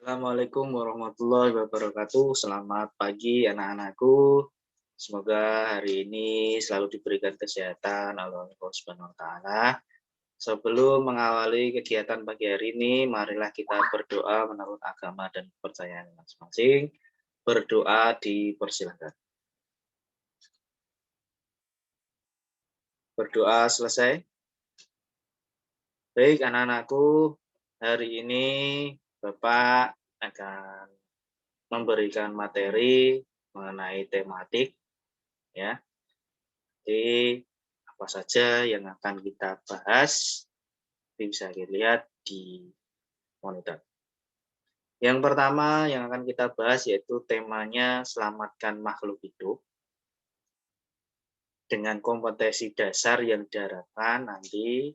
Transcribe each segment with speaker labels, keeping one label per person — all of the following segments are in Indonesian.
Speaker 1: Assalamualaikum warahmatullahi wabarakatuh. Selamat pagi anak-anakku. Semoga hari ini selalu diberikan kesehatan oleh Allah Subhanahu wa taala. Sebelum mengawali kegiatan pagi hari ini, marilah kita berdoa menurut agama dan kepercayaan masing-masing. Berdoa dipersilakan. Berdoa selesai. Baik anak-anakku, hari ini Bapak akan memberikan materi mengenai tematik ya. Jadi apa saja yang akan kita bahas bisa dilihat di monitor. Yang pertama yang akan kita bahas yaitu temanya selamatkan makhluk hidup dengan kompetensi dasar yang diharapkan nanti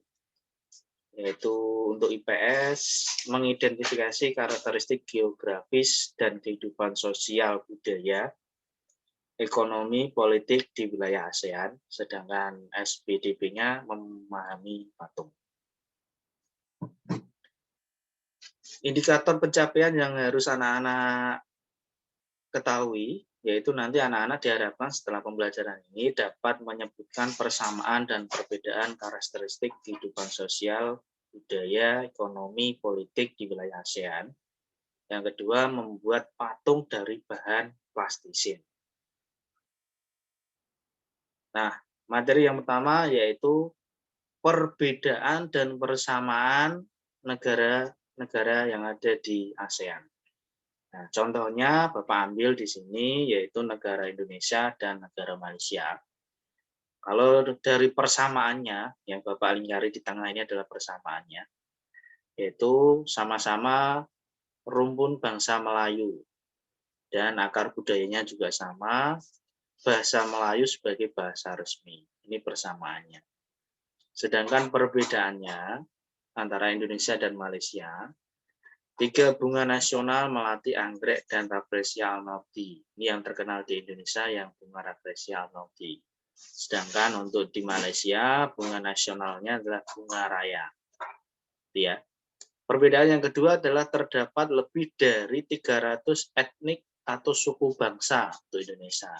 Speaker 1: yaitu untuk IPS mengidentifikasi karakteristik geografis dan kehidupan sosial budaya ekonomi politik di wilayah ASEAN, sedangkan SPDB-nya memahami patung. Indikator pencapaian yang harus anak-anak ketahui, yaitu nanti anak-anak diharapkan setelah pembelajaran ini dapat menyebutkan persamaan dan perbedaan karakteristik kehidupan sosial, budaya, ekonomi, politik di wilayah ASEAN. Yang kedua, membuat patung dari bahan plastisin. Nah, materi yang pertama yaitu perbedaan dan persamaan negara-negara yang ada di ASEAN. Nah, contohnya Bapak ambil di sini yaitu negara Indonesia dan negara Malaysia. Kalau dari persamaannya, yang Bapak lingkari di tengah ini adalah persamaannya, yaitu sama-sama rumpun bangsa Melayu dan akar budayanya juga sama, bahasa Melayu sebagai bahasa resmi. Ini persamaannya. Sedangkan perbedaannya antara Indonesia dan Malaysia, tiga bunga nasional melati anggrek dan rafflesia alnauti. Ini yang terkenal di Indonesia yang bunga rafflesia alnauti. Sedangkan untuk di Malaysia, bunga nasionalnya adalah bunga raya. Ya. Perbedaan yang kedua adalah terdapat lebih dari 300 etnik atau suku bangsa untuk Indonesia.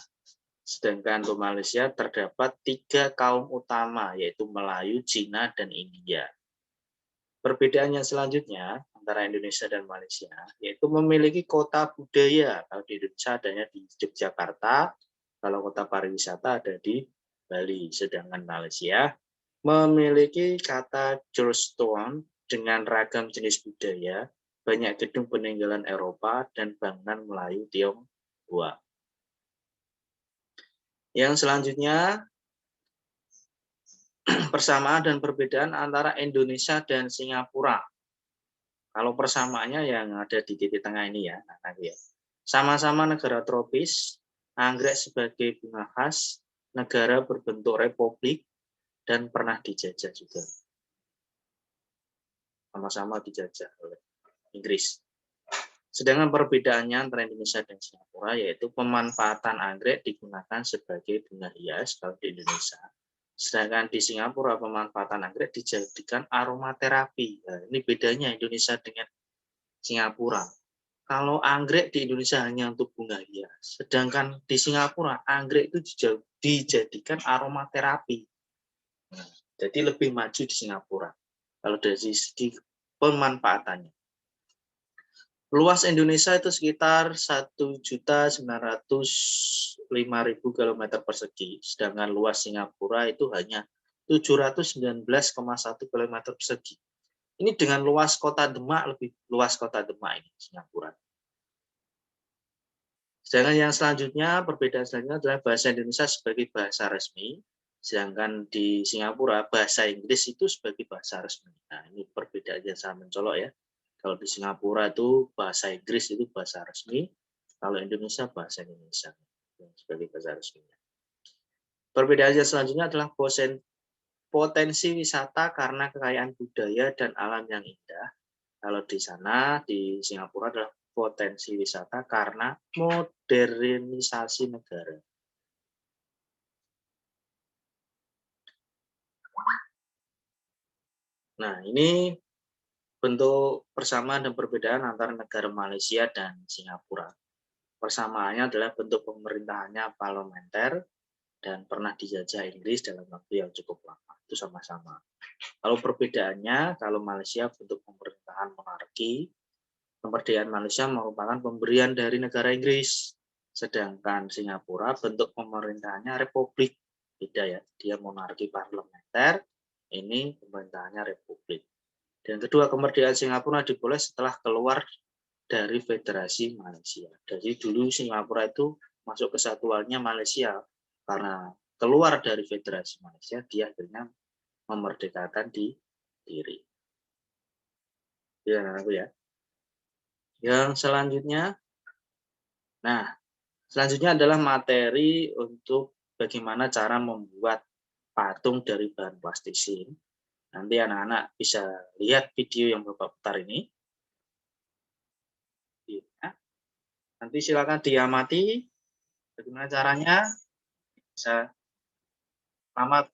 Speaker 1: Sedangkan untuk Malaysia terdapat 3 kaum utama, yaitu Melayu, Cina, dan India. Perbedaan yang selanjutnya antara Indonesia dan Malaysia, yaitu memiliki kota budaya. Kalau di Indonesia adanya di Yogyakarta, kalau kota pariwisata ada di Bali. Sedangkan Malaysia memiliki kata Georgetown dengan ragam jenis budaya, banyak gedung peninggalan Eropa, dan bangunan Melayu Tionghoa. Yang selanjutnya, persamaan dan perbedaan antara Indonesia dan Singapura. Kalau persamaannya yang ada di titik tengah ini ya, sama-sama negara tropis, anggrek sebagai bunga khas, negara berbentuk republik, dan pernah dijajah juga. Sama-sama dijajah oleh Inggris. Sedangkan perbedaannya antara Indonesia dan Singapura yaitu pemanfaatan anggrek digunakan sebagai bunga hias kalau di Indonesia. Sedangkan di Singapura pemanfaatan anggrek dijadikan aromaterapi. Nah, ini bedanya Indonesia dengan Singapura. Kalau anggrek di Indonesia hanya untuk bunga hias, sedangkan di Singapura anggrek itu dijadikan aromaterapi. Nah, jadi lebih maju di Singapura kalau dari segi pemanfaatannya. Luas Indonesia itu sekitar 1.905.000 km persegi, sedangkan luas Singapura itu hanya 719,1 km persegi. Ini dengan luas kota Demak, lebih luas kota Demak ini, Singapura. Sedangkan yang selanjutnya, perbedaan selanjutnya adalah bahasa Indonesia sebagai bahasa resmi, sedangkan di Singapura bahasa Inggris itu sebagai bahasa resmi. Nah, ini perbedaan yang sangat mencolok ya. Kalau di Singapura itu bahasa Inggris itu bahasa resmi, kalau Indonesia bahasa Indonesia sebagai bahasa resminya. Perbedaan yang selanjutnya adalah potensi wisata karena kekayaan budaya dan alam yang indah. Kalau di sana, di Singapura adalah potensi wisata karena modernisasi negara. Nah, ini bentuk persamaan dan perbedaan antara negara Malaysia dan Singapura. Persamaannya adalah bentuk pemerintahannya parlementer dan pernah dijajah Inggris dalam waktu yang cukup lama. Itu sama-sama. Kalau perbedaannya, kalau Malaysia bentuk pemerintahan monarki, kemerdekaan Malaysia merupakan pemberian dari negara Inggris. Sedangkan Singapura bentuk pemerintahannya republik. Beda ya, dia monarki parlementer, ini pemerintahannya republik. Dan kedua, kemerdekaan Singapura diperoleh setelah keluar dari Federasi Malaysia. Jadi dulu Singapura itu masuk kesatuannya Malaysia, karena keluar dari Federasi Malaysia, dia akhirnya memerdekakan diri. Ya, aku ya. Yang selanjutnya, nah, selanjutnya adalah materi untuk bagaimana cara membuat patung dari bahan plastisin. Nanti anak-anak bisa lihat video yang Bapak putar ini. Ya. Nanti silakan diamati bagaimana caranya. Bisa selamat.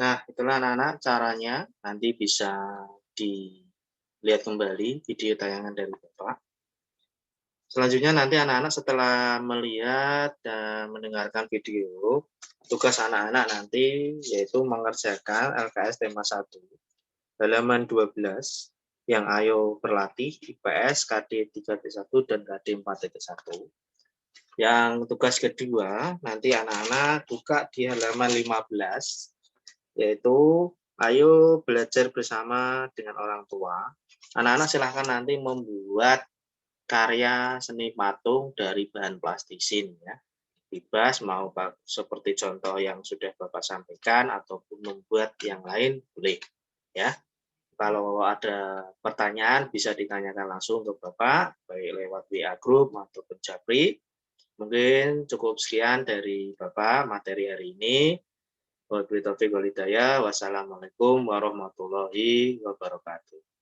Speaker 1: Nah, itulah anak-anak caranya, nanti bisa dilihat kembali video tayangan dari Bapak. Selanjutnya nanti anak-anak setelah melihat dan mendengarkan video, tugas anak-anak nanti yaitu mengerjakan LKS tema 1 halaman 12 yang Ayo Berlatih IPS KD 3.1 dan KD 4.1. Yang tugas kedua, nanti anak-anak buka di halaman 15, yaitu ayo belajar bersama dengan orang tua. Anak-anak silahkan nanti membuat karya seni patung dari bahan plastisin ya. Bebas mau seperti contoh yang sudah Bapak sampaikan ataupun membuat yang lain boleh ya. Kalau ada pertanyaan bisa ditanyakan langsung ke Bapak baik lewat WA Group ataupun Japri. Mungkin cukup sekian dari Bapak materi hari ini. Wabillahi taufiq wal hidayah. Wassalamualaikum warahmatullahi wabarakatuh.